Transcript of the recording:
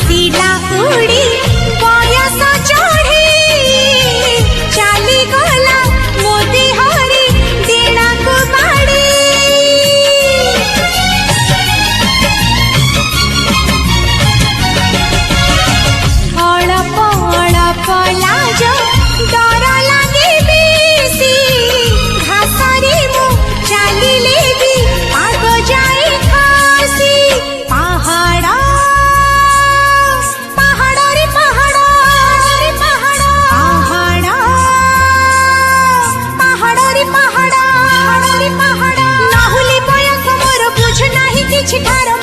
आसिला उड़ी बयस चढ़ी चाली गला मोदी हरी देना को बाड़ी अड़प अड़प लाज डर लगे बेसी घासरे मु चलिले भी आग जाए खसी पहाड़ पहाड़ रे पहाड़ रे पहाड़ पहाड़ पहाड़ रे पहाड़ रे पहाड़ नाहुली बयस मोर बुझ नाही किछि ठार